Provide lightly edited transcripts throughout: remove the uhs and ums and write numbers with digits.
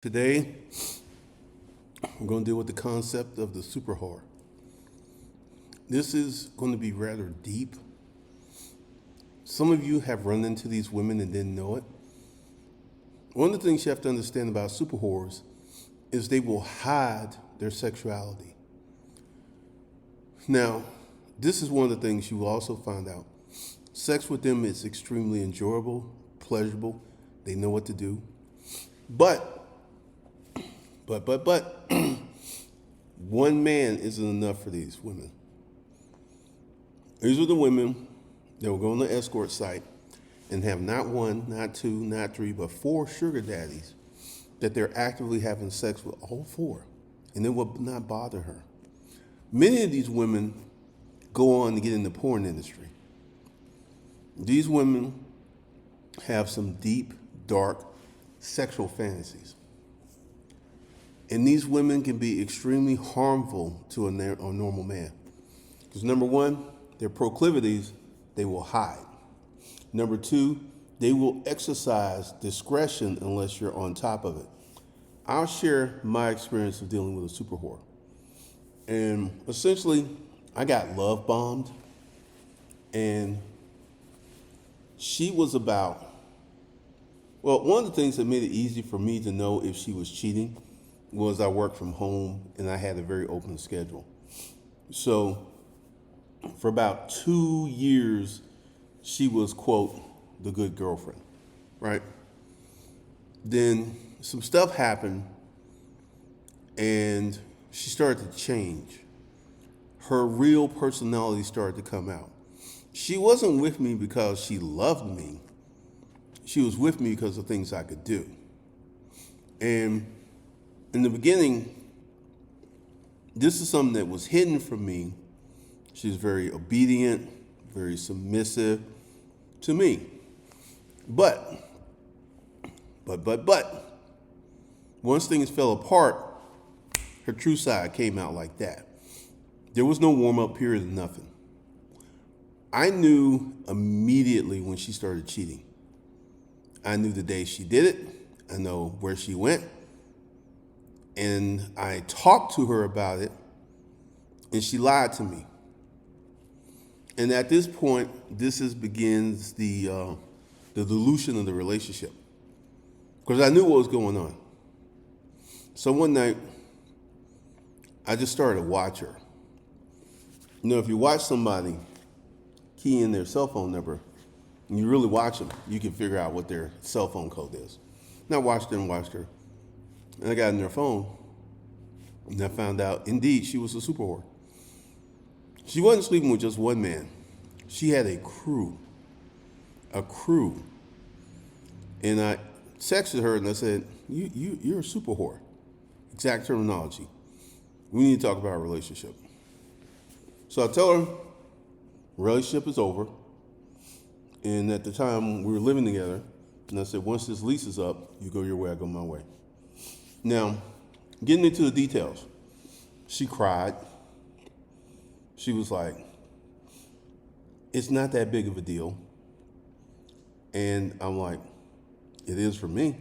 Today, we're going to deal with the concept of the super whore. This is going to be rather deep. Some of you have run into these women and didn't know it. One of the things you have to understand about super whores is they will hide their sexuality. Now, this is one of the things you will also find out. Sex with them is extremely enjoyable, pleasurable. They know what to do. But one man isn't enough for these women. These are the women that will go on the escort site and have not one, not two, not three, but four sugar daddies that they're actively having sex with, all four, and it will not bother her. Many of these women go on to get in the porn industry. These women have some deep, dark sexual fantasies. And these women can be extremely harmful to a normal man. Because number one, their proclivities, they will hide. Number two, they will exercise discretion unless you're on top of it. I'll share my experience of dealing with a super whore. And essentially, I got love bombed. And she was about, well, one of the things that made it easy for me to know if she was cheating was I worked from home and I had a very open schedule. So for about 2 years, she was, quote, the good girlfriend, right? Then some stuff happened and she started to change. Her real personality started to come out. She wasn't with me because she loved me. She was with me because of things I could do. And in the beginning, this is something that was hidden from me. She was very obedient, very submissive to me. But, once things fell apart, her true side came out like that. There was no warm-up period or nothing. I knew immediately when she started cheating. I knew the day she did it. I know where she went. And I talked to her about it, and she lied to me. And at this point, begins the dilution of the relationship, because I knew what was going on. So one night, I just started to watch her. You know, if you watch somebody key in their cell phone number, and you really watch them, you can figure out what their cell phone code is. And I watched her and watched her. And I got in their phone, and I found out, indeed, she was a super whore. She wasn't sleeping with just one man. She had a crew. And I texted her and I said, you're a super whore. Exact terminology. We need to talk about our relationship. So I tell her, relationship is over. And at the time, we were living together. And I said, once this lease is up, you go your way, I go my way. Now, getting into the details, she cried. She was like, it's not that big of a deal. And I'm like, it is for me.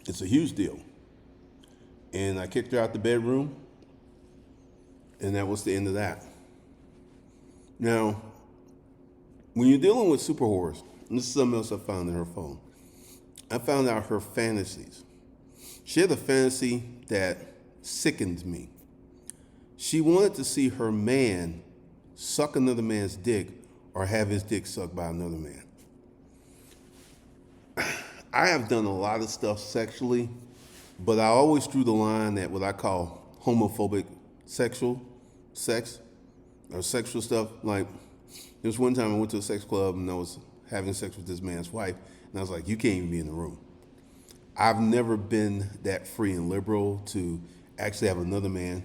It's a huge deal. And I kicked her out the bedroom, and that was the end of that. Now, when you're dealing with super whores, and this is something else I found in her phone, I found out her fantasies. She had a fantasy that sickened me. She wanted to see her man suck another man's dick or have his dick sucked by another man. I have done a lot of stuff sexually, but I always drew the line at what I call homophobic sexual sex or sexual stuff. Like, there was one time I went to a sex club and I was having sex with this man's wife, and I was like, you can't even be in the room. I've never been that free and liberal to actually have another man.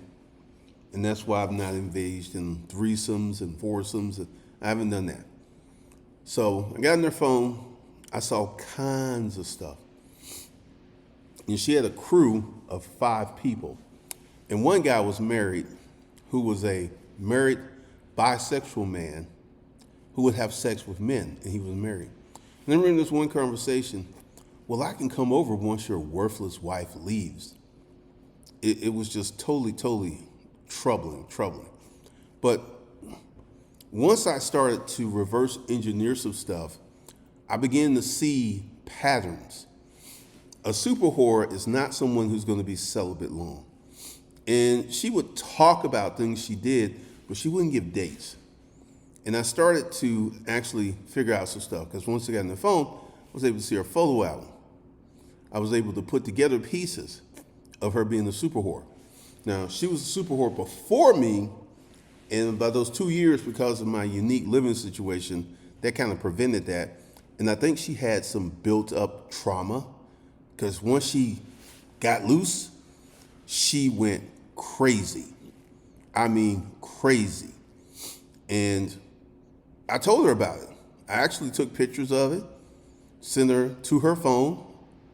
And that's why I've not engaged in threesomes and foursomes. I haven't done that. So I got on their phone. I saw kinds of stuff. And she had a crew of 5 people. And one guy was married, who was a married bisexual man who would have sex with men, and he was married. And I remember this one conversation well, I can come over once your worthless wife leaves. It was just totally troubling. But once I started to reverse engineer some stuff, I began to see patterns. A super whore is not someone who's going to be celibate long. And she would talk about things she did, but she wouldn't give dates. And I started to actually figure out some stuff, because once I got on the phone, I was able to see her photo album. I was able to put together pieces of her being a super whore. Now, she was a super whore before me, and by those 2 years, because of my unique living situation, that kind of prevented that. And I think she had some built up trauma, because once she got loose, she went crazy. I mean, crazy. And I told her about it. I actually took pictures of it, sent her to her phone,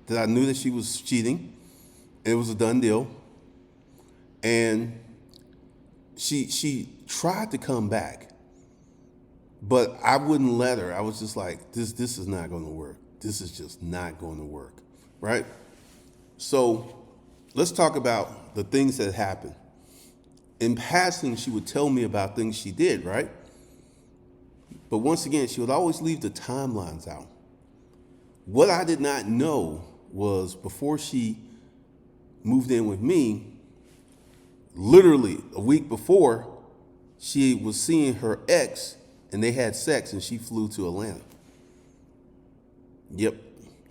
that I knew that she was cheating. It was a done deal. And she tried to come back, but I wouldn't let her. I was just like, this is not going to work. This is just not going to work, right? So let's talk about the things that happened. In passing, she would tell me about things she did, right? But once again, she would always leave the timelines out. What I did not know was before she moved in with me, literally a week before, she was seeing her ex and they had sex and she flew to Atlanta. Yep,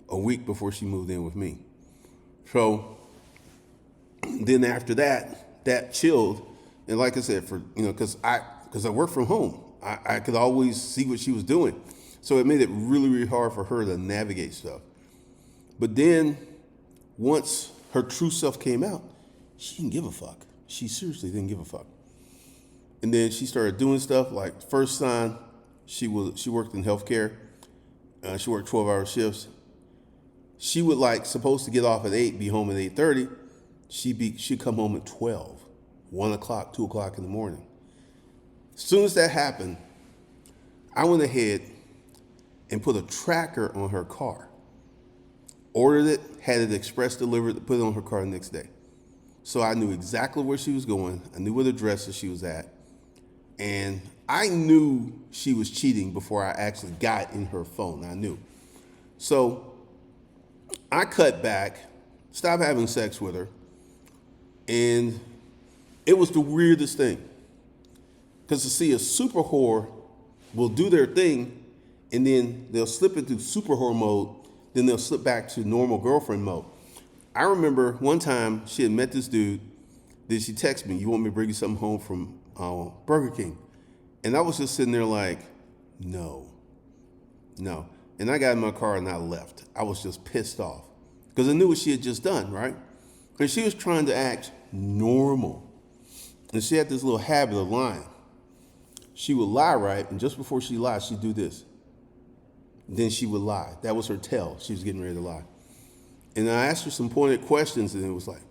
a week before she moved in with me. So then after that, that chilled. And like I said, because I work from home, I could always see what she was doing. So it made it really hard for her to navigate stuff. But then once her true self came out, she didn't give a fuck. She seriously didn't give a fuck. And then she started doing stuff like, first sign, she worked in healthcare. She worked 12-hour shifts. She would supposed to get off at 8, be home at 8:30. She'd come home at 12, 1 o'clock, 2 o'clock in the morning. As soon as that happened, I went ahead and put a tracker on her car. Ordered it, had it express delivered, put it on her car the next day. So I knew exactly where she was going. I knew what addresses she was at. And I knew she was cheating before I actually got in her phone. I knew. So I cut back, stopped having sex with her, and it was the weirdest thing. Because to see a super whore will do their thing, and then they'll slip into super whore mode, then they'll slip back to normal girlfriend mode. I remember one time she had met this dude, then she texted me, you want me to bring you something home from Burger King? And I was just sitting there like, no. And I got in my car and I left. I was just pissed off because I knew what she had just done, right? And she was trying to act normal. And she had this little habit of lying. She would lie, right? And just before she lied, she'd do this. Then she would lie. That was her tell. She was getting ready to lie. And I asked her some pointed questions, and it was like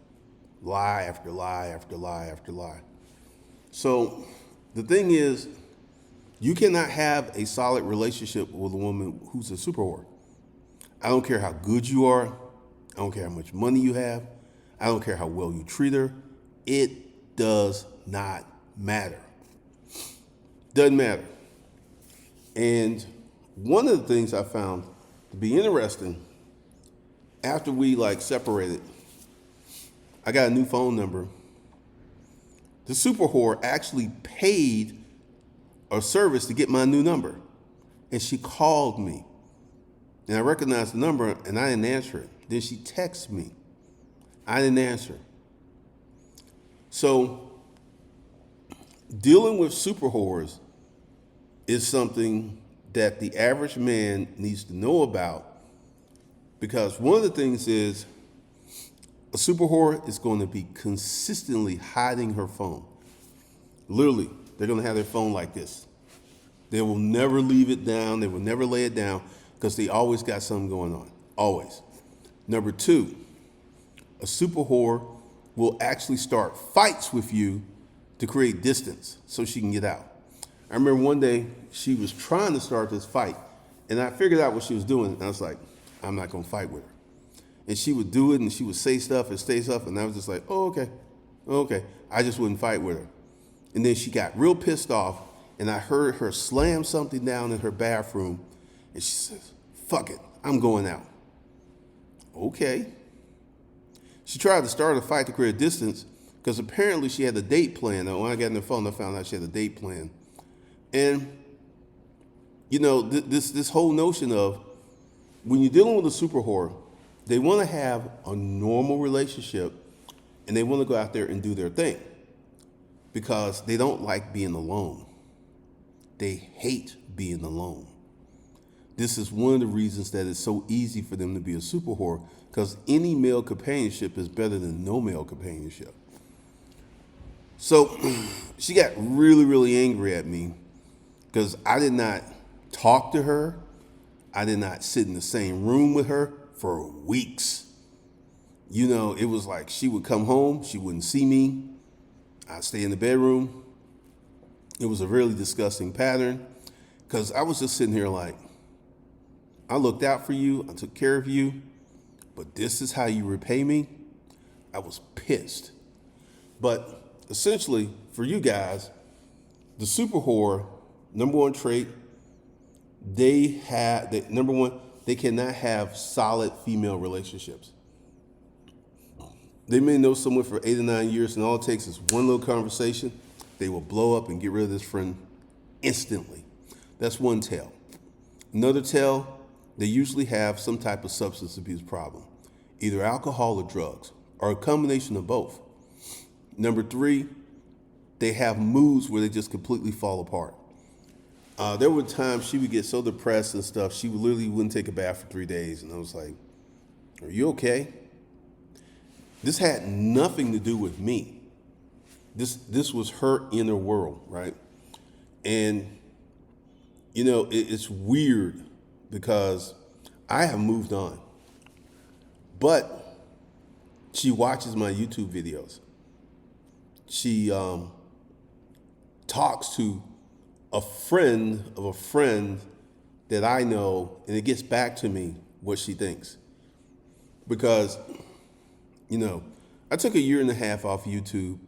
lie after lie after lie after lie. So the thing is, you cannot have a solid relationship with a woman who's a super whore. I don't care how good you are. I don't care how much money you have. I don't care how well you treat her. It does not matter. Doesn't matter. And one of the things I found to be interesting, after we separated, I got a new phone number. The super whore actually paid a service to get my new number. And she called me. And I recognized the number and I didn't answer it. Then she texted me. I didn't answer. So dealing with super whores is something that the average man needs to know about, because one of the things is a super whore is going to be consistently hiding her phone. Literally, they're going to have their phone like this. They will never leave it down. They will never lay it down because they always got something going on. Always. Number two, a super whore will actually start fights with you to create distance so she can get out. I remember one day she was trying to start this fight, and I figured out what she was doing, and I was like, I'm not going to fight with her. And she would do it and she would say stuff and say stuff. And I was just like, oh, okay. Okay. I just wouldn't fight with her. And then she got real pissed off. And I heard her slam something down in her bathroom. And she says, fuck it. I'm going out. Okay. She tried to start a fight to create distance because apparently she had a date plan. Now, when I got on the phone, I found out she had a date plan. And, you know, this whole notion of when you're dealing with a super whore, they want to have a normal relationship and they want to go out there and do their thing because they don't like being alone. They hate being alone. This is one of the reasons that it's so easy for them to be a super whore because any male companionship is better than no male companionship. So she got really, really angry at me because I did not talk to her. I did not sit in the same room with her for weeks. You know, it was like she would come home, she wouldn't see me. I'd stay in the bedroom. It was a really disgusting pattern because I was just sitting here like, I looked out for you, I took care of you, but this is how you repay me? I was pissed. But essentially, for you guys, the super whore, number one trait, they cannot have solid female relationships. They may know someone for 8 or 9 years, and all it takes is one little conversation. They will blow up and get rid of this friend instantly. That's one tell. Another tell, they usually have some type of substance abuse problem, either alcohol or drugs, or a combination of both. Number 3, they have moods where they just completely fall apart. There were times she would get so depressed and stuff, she literally wouldn't take a bath for 3 days. And I was like, are you okay? This had nothing to do with me. This was her inner world, right? And, you know, it's weird because I have moved on. But she watches my YouTube videos. She talks to a friend of a friend that I know, and it gets back to me what she thinks. Because, you know, I took a year and a half off YouTube,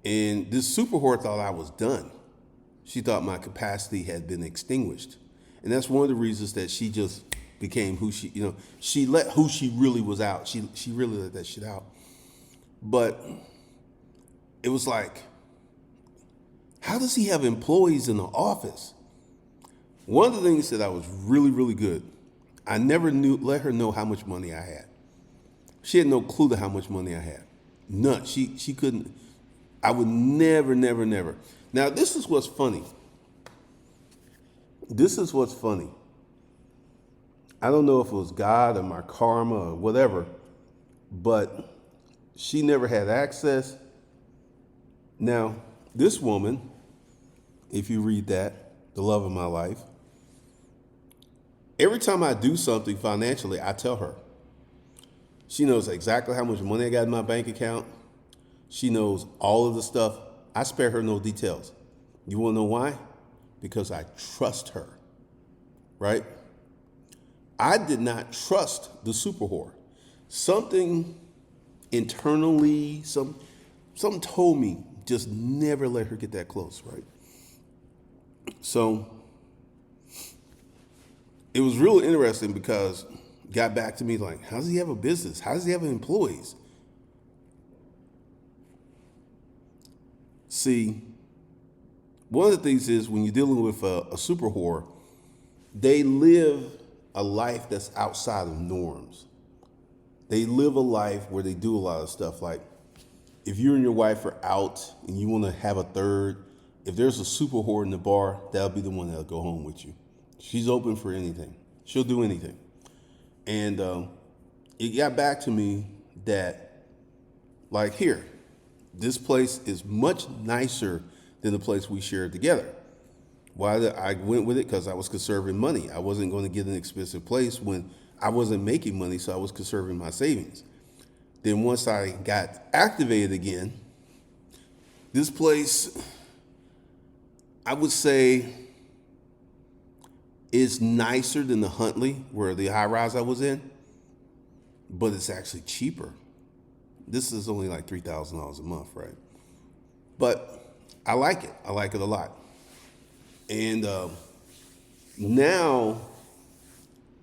and this super whore thought I was done. She thought my capacity had been extinguished. And that's one of the reasons that she just became who she, you know, she let who she really was out. She really let that shit out. But it was like, how does he have employees in the office? One of the things that I was really, really good, I never let her know how much money I had. She had no clue to how much money I had. None. She couldn't. I would never. Now, this is what's funny. I don't know if it was God or my karma or whatever, but she never had access. Now, this woman, if you read that, the love of my life, every time I do something financially, I tell her. She knows exactly how much money I got in my bank account. She knows all of the stuff. I spare her no details. You want to know why? Because I trust her, right? I did not trust the super whore. Something internally, something told me, just never let her get that close, right? So it was real interesting because it got back to me like, how does he have a business? How does he have employees? See, one of the things is when you're dealing with a super whore, they live a life that's outside of norms. They live a life where they do a lot of stuff like, if you and your wife are out and you want to have a third, if there's a super whore in the bar, that'll be the one that'll go home with you. She's open for anything. She'll do anything. And it got back to me that, like here, this place is much nicer than the place we shared together. Why I went with it? Because I was conserving money. I wasn't going to get an expensive place when I wasn't making money, so I was conserving my savings. Then once I got activated again, this place, I would say, is nicer than the Huntley, where the high rise I was in. but it's actually cheaper. This is only like $3,000 a month, right? But I like it. I like it a lot. And now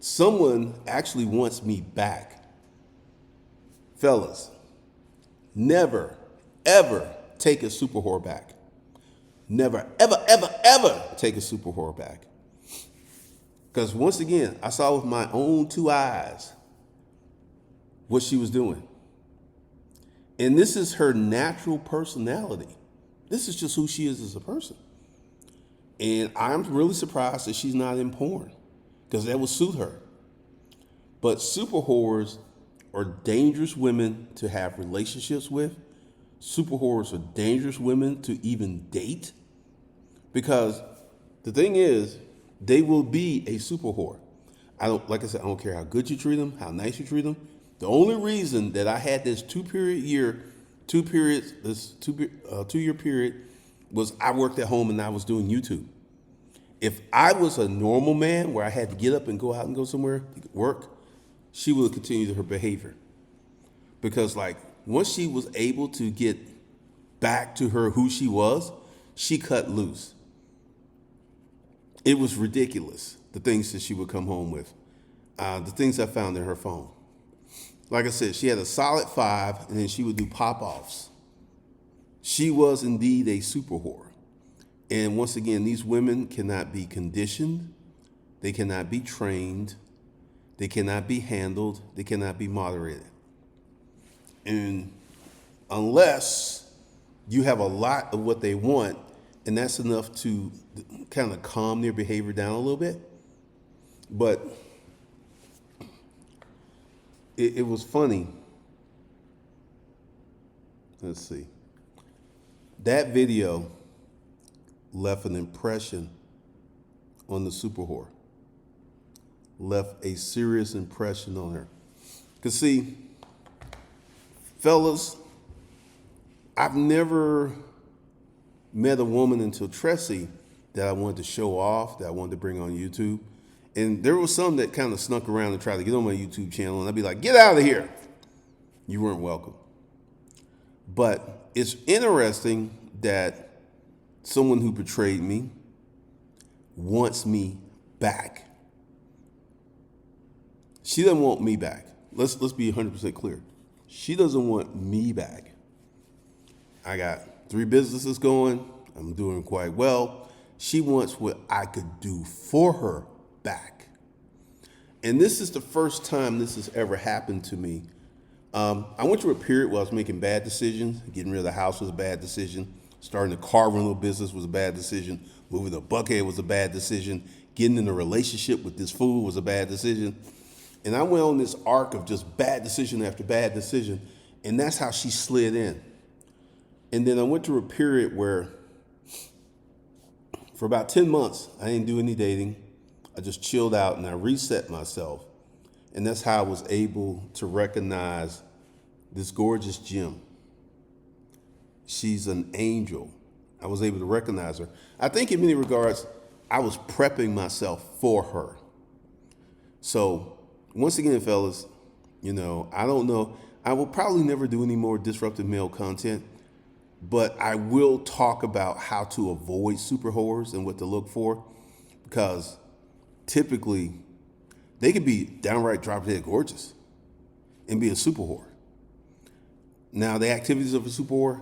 someone actually wants me back. Fellas, never, ever take a super whore back. Never, ever, ever, ever take a super whore back. Because once again, I saw with my own two eyes what she was doing. And this is her natural personality. This is just who she is as a person. And I'm really surprised that she's not in porn, because that would suit her. But super whores are dangerous women to have relationships with. Super whores are dangerous women to even date, because the thing is, they will be a super whore. Like I said, I don't care how good you treat them, how nice you treat them. The only reason that I had this 2-year period was I worked at home and I was doing YouTube. If I was a normal man where I had to get up and go out and go somewhere to work, she would have continued her behavior. Because like once she was able to get back to her who she was, she cut loose. It was ridiculous, the things that she would come home with, the things I found in her phone. Like I said, she had a solid 5, and then she would do pop-offs. She was indeed a super whore. And once again, these women cannot be conditioned. They cannot be trained. They cannot be handled. They cannot be moderated. And unless you have a lot of what they want, and that's enough to kind of calm their behavior down a little bit. But it was funny. Let's see. That video left an impression on the super whore. Left a serious impression on her. Because see, fellas, I've never met a woman until Tressie that I wanted to show off, that I wanted to bring on YouTube. And there was some that kind of snuck around and tried to get on my YouTube channel, and I'd be like, get out of here. You weren't welcome. But it's interesting that someone who betrayed me wants me back. She doesn't want me back. Let's be 100% clear. She doesn't want me back. I got 3 businesses going. I'm doing quite well. She wants what I could do for her back. And this is the first time this has ever happened to me. I went through a period where I was making bad decisions. Getting rid of the house was a bad decision. Starting a car rental business was a bad decision. Moving to Buckhead was a bad decision. Getting in a relationship with this fool was a bad decision. And I went on this arc of just bad decision after bad decision. And that's how she slid in. And then I went through a period where for about 10 months, I didn't do any dating. I just chilled out and I reset myself. And that's how I was able to recognize this gorgeous gem. She's an angel. I was able to recognize her. I think in many regards, I was prepping myself for her. So once again, fellas, I don't know. I will probably never do any more disruptive male content, but I will talk about how to avoid super whores and what to look for, because typically they could be downright drop-dead gorgeous and be a super whore. Now, the activities of a super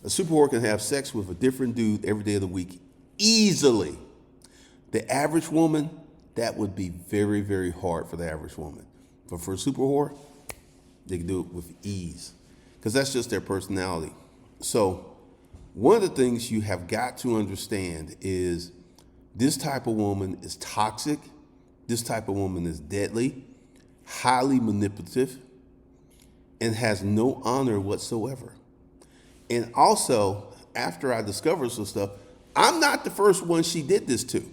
whore can have sex with a different dude every day of the week easily. The average woman, that would be very, very hard for the average woman. But for a super whore, they can do it with ease, because that's just their personality. So one of the things you have got to understand is this type of woman is toxic. This type of woman is deadly, highly manipulative, and has no honor whatsoever. And also, after I discovered some stuff, I'm not the first one she did this to.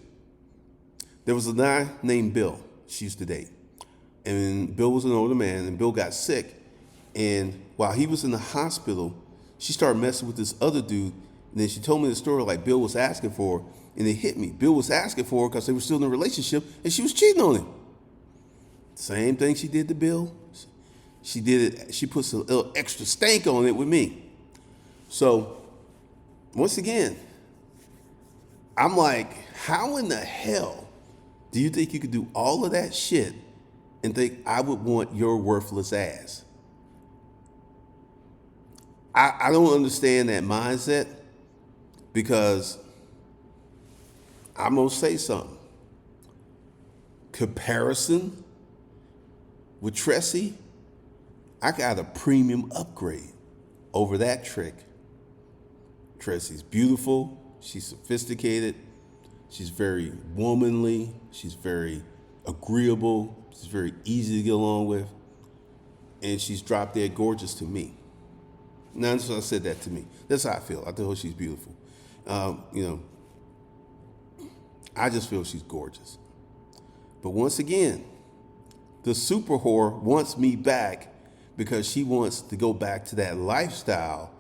There was a guy named Bill she used to date. And Bill was an older man, and Bill got sick. And while he was in the hospital, she started messing with this other dude. And then she told me the story like Bill was asking for her, and it hit me. Bill was asking for her because they were still in a relationship, and she was cheating on him. Same thing she did to Bill. She did it, she puts a little extra stank on it with me. So, once again, I'm like, how in the hell do you think you could do all of that shit and think I would want your worthless ass? I don't understand that mindset, because I'm going to say something. Comparison with Tressie, I got a premium upgrade over that trick. Tressie's beautiful. She's sophisticated. She's very womanly. She's very agreeable. She's very easy to get along with. And she's drop dead gorgeous to me. Now, that's what I said that to me. That's how I feel. I told her she's beautiful. I just feel she's gorgeous. But once again, the super whore wants me back because she wants to go back to that lifestyle.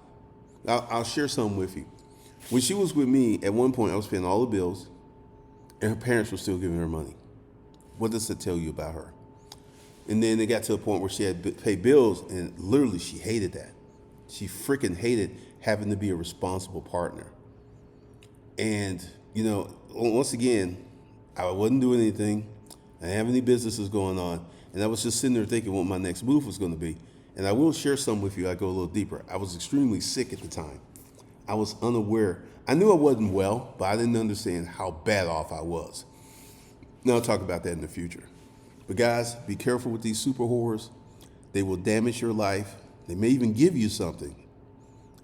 I'll share something with you. When she was with me, at one point I was paying all the bills, and her parents were still giving her money. What does it tell you about her? And then it got to a point where she had to pay bills, and literally she hated that. She freaking hated having to be a responsible partner. And, once again, I wasn't doing anything. I didn't have any businesses going on. And I was just sitting there thinking what my next move was going to be. And I will share some with you. I go a little deeper. I was extremely sick at the time. I was unaware. I knew I wasn't well, but I didn't understand how bad off I was. Now I'll talk about that in the future. But guys, be careful with these super whores. They will damage your life. They may even give you something.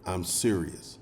I'm serious.